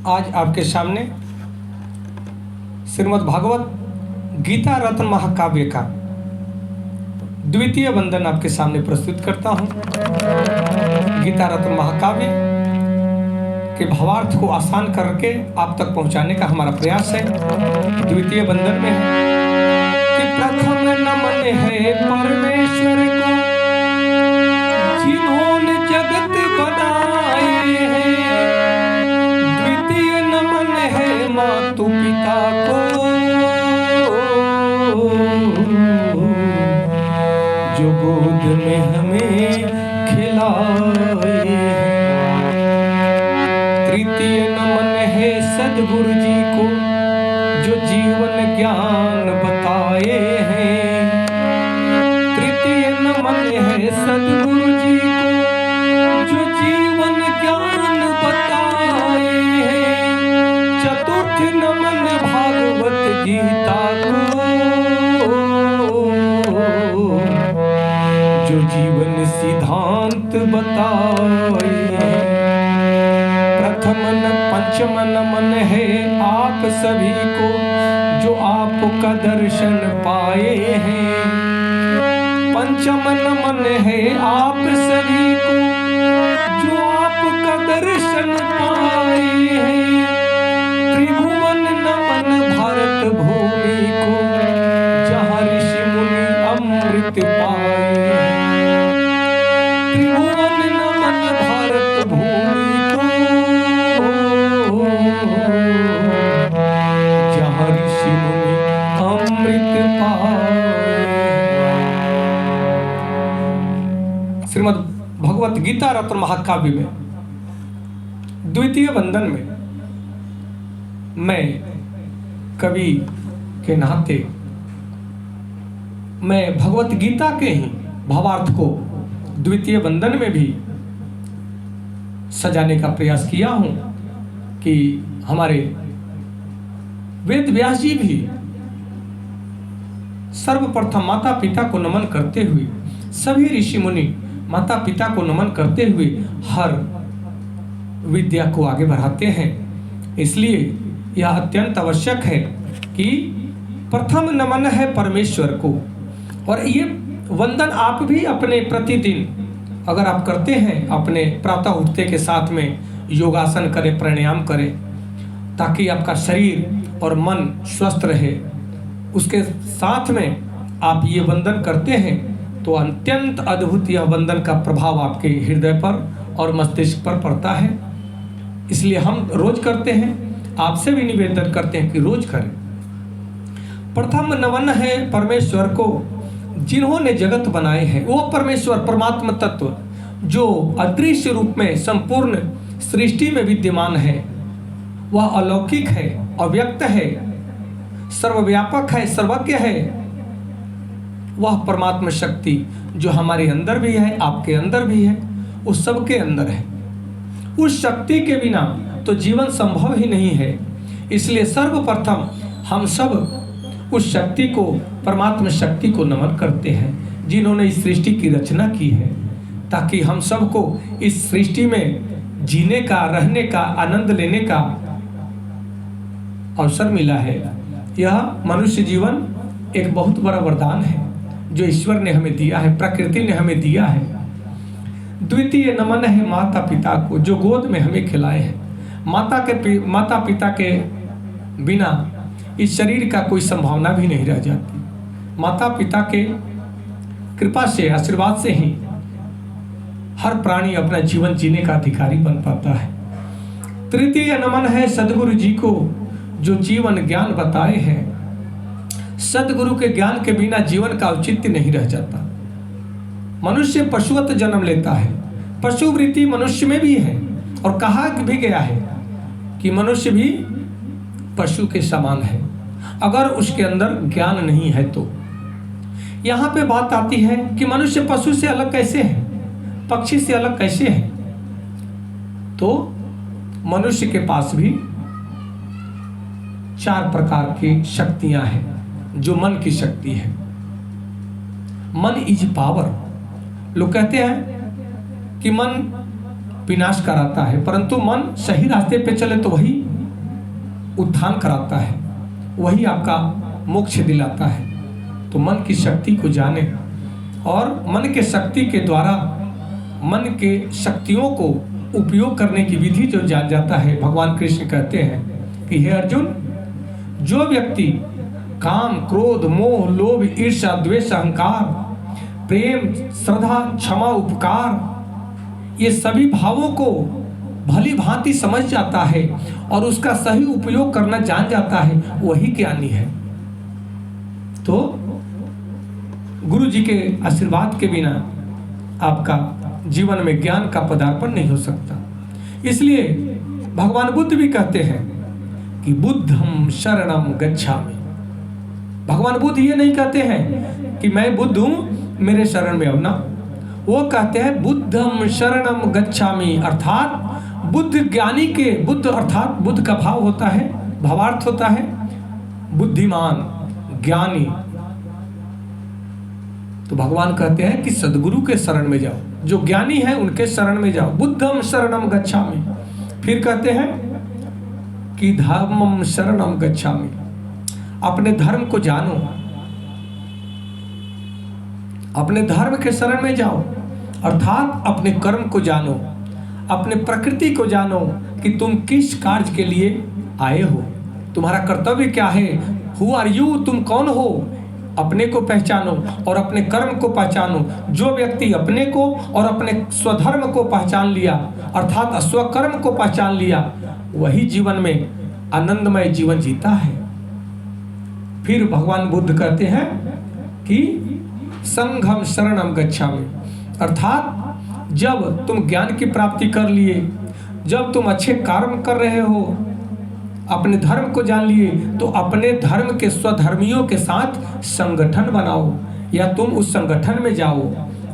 आज आपके सामने श्रीमद् भागवत गीता रत्न महाकाव्य का द्वितीय वंदन आपके सामने प्रस्तुत करता हूं। गीता रत्न महाकाव्य के भावार्थ को आसान करके आप तक पहुंचाने का हमारा प्रयास है। द्वितीय वंदन में है कि प्रथम नमन है परमेश्वर को जिन्होंने जगत बनाए हैं। द्वितीय नमन है मातु पिता को जो गोद में हमें खिलाए हैं। तृतीय नमन है सद्गुरु जी को जो जीवन ज्ञान बताए हैं। तृतीय नमन है सद्गुरु जी को जो जीवन ज्ञान बताए हैं। चतुर्थ नमन भागवत गीता को जो जीवन सिद्धांत बताए हैं। पंचम नमन है आप सभी को जो आपका दर्शन पाए हैं। पंचम नमन है आप सभी को जो आपका दर्शन पाए हैं। त्रिभुवन नमन भारत भूमि को जहाँ ऋषि मुनि अमृत पाए हैं। त्रिभुवन नमन भारत भूमि को जहाँ ऋषि मुनि अमृत पाए। श्रीमद् भगवत गीता रत्न महाकाव्य में द्वितीय वंदन में मैं कवि के नाते मैं भगवत गीता के ही भावार्थ को द्वितीय वंदन में भी सजाने का प्रयास किया हूं कि हमारे वेद व्यास जी भी सर्वप्रथम माता पिता को नमन करते हुए, सभी ऋषि मुनि माता पिता को नमन करते हुए हर विद्या को आगे बढ़ाते हैं। इसलिए यह अत्यंत आवश्यक है कि प्रथम नमन है परमेश्वर को। और ये वंदन आप भी अपने प्रतिदिन अगर आप करते हैं, अपने प्रातः उठते के साथ में योगासन करें, प्राणायाम करें, ताकि आपका शरीर और मन स्वस्थ रहे। उसके साथ में आप ये वंदन करते हैं तो अत्यंत अद्भुत यह वंदन का प्रभाव आपके हृदय पर और मस्तिष्क पर पड़ता है। इसलिए हम रोज करते हैं, आपसे भी निवेदन करते हैं कि रोज करें। प्रथम नमन है परमेश्वर को जिन्होंने जगत बनाए हैं। वो परमेश्वर परमात्मा तत्व जो अदृश्य रूप में संपूर्ण सृष्टि में विद्यमान है, वह अलौकिक है, अव्यक्त है, सर्वव्यापक है, सर्वज्ञ है। वह परमात्मा शक्ति जो हमारे अंदर भी है, आपके अंदर भी है, उस सबके अंदर है। उस शक्ति के बिना तो जीवन संभव ही नहीं है। इसलिए सर्वप्रथम हम सब उस शक्ति को, परमात्मा शक्ति को नमन करते हैं जिन्होंने इस सृष्टि की रचना की है, ताकि हम सबको इस सृष्टि में जीने का, रहने का, आनंद लेने का अवसर मिला है। यह मनुष्य जीवन एक बहुत बड़ा वरदान है जो ईश्वर ने हमें दिया है, प्रकृति ने हमें दिया है। द्वितीय नमन है माता पिता को जो गोद में हमें खिलाए हैं। माता पिता के बिना इस शरीर का कोई संभावना भी नहीं रह जाती। माता पिता के कृपा से, आशीर्वाद से ही हर प्राणी अपना जीवन जीने का अधिकारी बन पाता है। तृतीय नमन है सद्गुरु जी को जो जीवन ज्ञान बताए हैं। सद्गुरु के ज्ञान के बिना जीवन का औचित्य नहीं रह जाता। मनुष्य पशुवत जन्म लेता है, पशु वृत्ति मनुष्य में भी है, और कहा भी गया है कि मनुष्य भी पशु के समान है अगर उसके अंदर ज्ञान नहीं है तो। यहाँ पे बात आती है कि मनुष्य पशु से अलग कैसे है, पक्षी से अलग कैसे है। तो मनुष्य के पास भी 4 प्रकार की शक्तियां हैं जो मन की शक्ति है। मन इज पावर। लोग कहते हैं कि मन विनाश कराता है, परंतु मन सही रास्ते पे चले तो वही उत्थान कराता है, वही आपका मोक्ष दिलाता है। तो मन की शक्ति को जाने और मन के शक्ति के द्वारा मन के शक्तियों को उपयोग करने की विधि जो जान जाता है, भगवान कृष्ण कहते हैं कि हे अर्जुन, जो व्यक्ति काम, क्रोध, मोह, लोभ, ईर्ष्या, द्वेष, अहंकार, प्रेम, श्रद्धा, क्षमा, उपकार, ये सभी भावों को भली भांति समझ जाता है और उसका सही उपयोग करना जान जाता है, वही ज्ञानी है। तो गुरु जी के आशीर्वाद के बिना आपका जीवन में ज्ञान का पदार्पण नहीं हो सकता। इसलिए भगवान बुद्ध भी कहते हैं कि बुद्धं शरणं गच्छामि। भगवान बुद्ध ये नहीं कहते हैं कि मैं बुद्ध हूं, मेरे शरण में आओ ना। वो कहते हैं बुद्धं शरणं गच्छामि, अर्थात बुद्ध ज्ञानी के, बुद्ध अर्थात बुद्ध का भाव होता है, भावार्थ होता है बुद्धिमान, ज्ञानी। तो भगवान कहते हैं कि सदगुरु के शरण में जाओ, जो ज्ञानी है उनके शरण में जाओ। बुद्धं शरणं गच्छामि। फिर कहते हैं कि धर्मं शरणं गच्छामि, अपने धर्म को जानो, अपने धर्म के शरण में जाओ, अर्थात अपने कर्म को जानो, अपने प्रकृति को जानो कि तुम किस कार्य के लिए आए हो, तुम्हारा कर्तव्य क्या है, हु आर यू, तुम कौन हो, अपने को पहचानो और अपने कर्म को पहचानो। जो व्यक्ति अपने को और अपने स्वधर्म को पहचान लिया, अर्थात स्वकर्म को पहचान लिया, वही जीवन में आनंदमय जीवन जीता है। फिर भगवान बुद्ध कहते हैं कि संघम शरणम गच्छामि, अर्थात जब तुम ज्ञान की प्राप्ति कर लिए, जब तुम अच्छे कर्म कर रहे हो, अपने धर्म को जान लिए, तो अपने धर्म के स्वधर्मियों के साथ संगठन बनाओ, या तुम उस संगठन में जाओ,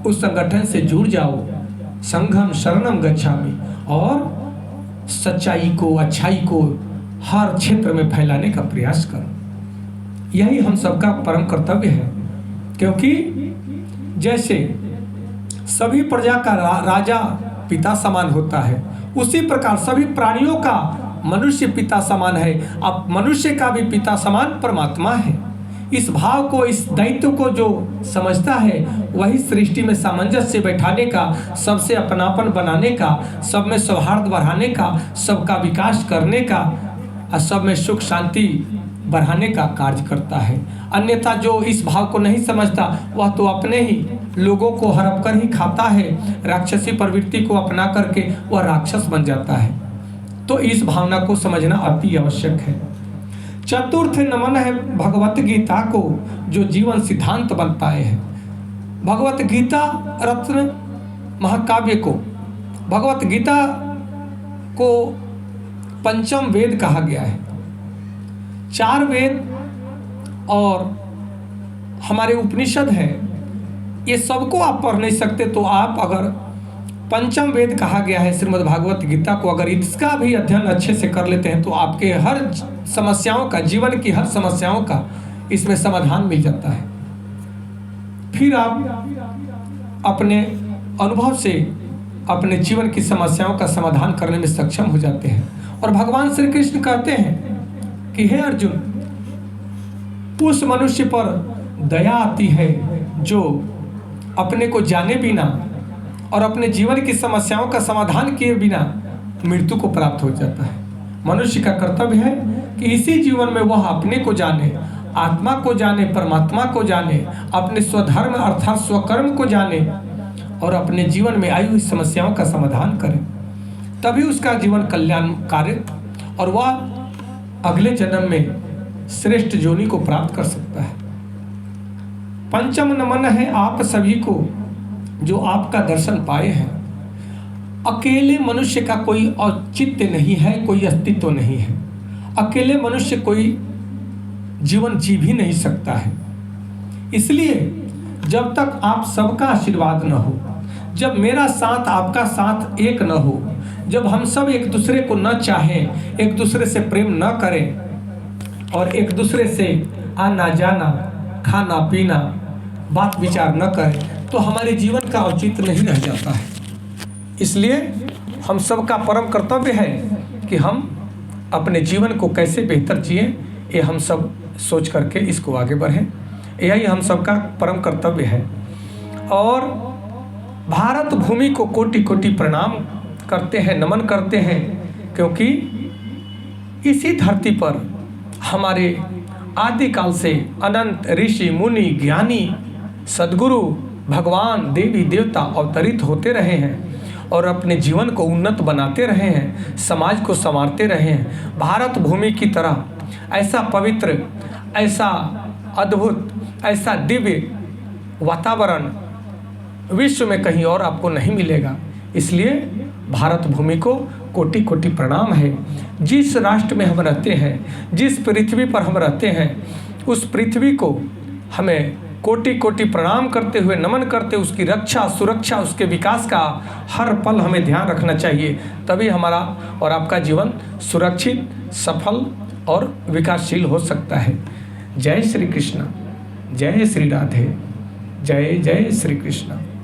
उस संगठन से जुड़ जाओ। संघम शरणम गच्छामि, और सच्चाई को, अच्छाई को हर क्षेत्र में फैलाने का प्रयास करो। यही हम सबका परम कर्तव्य है, क्योंकि जैसे सभी प्रजा का राजा पिता समान होता है, उसी प्रकार सभी प्राणियों का मनुष्य पिता समान है। अब मनुष्य का भी पिता समान परमात्मा है। इस भाव को, इस दायित्व को जो समझता है, वही सृष्टि में सामंजस्य बैठाने का, सबसे अपनापन बनाने का, सब में सौहार्द बढ़ाने का, सबका विकास करने का और सब में सुख शांति बढ़ाने का कार्य करता है। अन्यथा जो इस भाव को नहीं समझता, वह तो अपने ही लोगों को हड़प कर ही खाता है, राक्षसी प्रवृत्ति को अपना करके वह राक्षस बन जाता है। तो इस भावना को समझना अति आवश्यक है। चतुर्थ नमन है भगवत गीता को, जो जीवन सिद्धांत बन पाए हैं। भगवत गीता रत्न महाकाव्य को, भगवत गीता को पंचम वेद कहा गया है। 4 वेद और हमारे उपनिषद है, ये सबको आप पढ़ नहीं सकते, तो आप अगर पंचम वेद कहा गया है श्रीमद् भागवत गीता को, अगर इसका भी अध्ययन अच्छे से कर लेते हैं तो आपके हर समस्याओं का, जीवन की हर समस्याओं का इसमें समाधान मिल जाता है। फिर आप अपने अनुभव से अपने जीवन की समस्याओं का समाधान करने में सक्षम हो जाते हैं। और भगवान श्री कृष्ण कहते हैं कि हे अर्जुन, उस मनुष्य पर दया आती है जो अपने को जाने बिना और अपने जीवन की समस्याओं का समाधान किए बिना मृत्यु को प्राप्त हो जाता है। मनुष्य का कर्तव्य है कि इसी जीवन में वह अपने को जाने, आत्मा को जाने, परमात्मा को जाने, अपने स्वधर्म अर्थात स्वकर्म को जाने और अपने जीवन में आई हुई समस्याओं का समाधान करे। तभी उसका जीवन कल्याणकारी और वह अगले जन्म में श्रेष्ठ योनि को प्राप्त कर सकता है। पंचम नमन है आप सभी को जो आपका दर्शन पाए हैं। अकेले मनुष्य का कोई औचित्य नहीं है, कोई अस्तित्व नहीं है। अकेले मनुष्य कोई जीवन जी भी नहीं सकता है। इसलिए जब तक आप सबका आशीर्वाद न हो, जब मेरा साथ आपका साथ एक न हो, जब हम सब एक दूसरे को न चाहें, एक दूसरे से प्रेम न करें और एक दूसरे से आना जाना, खाना पीना, बात विचार न करें, तो हमारे जीवन का औचित्य नहीं रह जाता है। इसलिए हम सबका परम कर्तव्य है कि हम अपने जीवन को कैसे बेहतर जिए, ये हम सब सोच करके इसको आगे बढ़ें। यही हम सबका परम कर्तव्य है। और भारत भूमि को कोटि कोटि प्रणाम करते हैं, नमन करते हैं, क्योंकि इसी धरती पर हमारे आदिकाल से अनंत ऋषि मुनि ज्ञानी सद्गुरु भगवान देवी देवता अवतरित होते रहे हैं और अपने जीवन को उन्नत बनाते रहे हैं, समाज को संवारते रहे हैं। भारत भूमि की तरह ऐसा पवित्र, ऐसा अद्भुत, ऐसा दिव्य वातावरण विश्व में कहीं और आपको नहीं मिलेगा। इसलिए भारत भूमि को कोटि कोटि प्रणाम है। जिस राष्ट्र में हम रहते हैं, जिस पृथ्वी पर हम रहते हैं, उस पृथ्वी को हमें कोटि कोटि प्रणाम करते हुए, नमन करते, उसकी रक्षा सुरक्षा, उसके विकास का हर पल हमें ध्यान रखना चाहिए। तभी हमारा और आपका जीवन सुरक्षित, सफल और विकासशील हो सकता है। जय श्री कृष्ण, जय श्री राधे, जय जय श्री कृष्ण।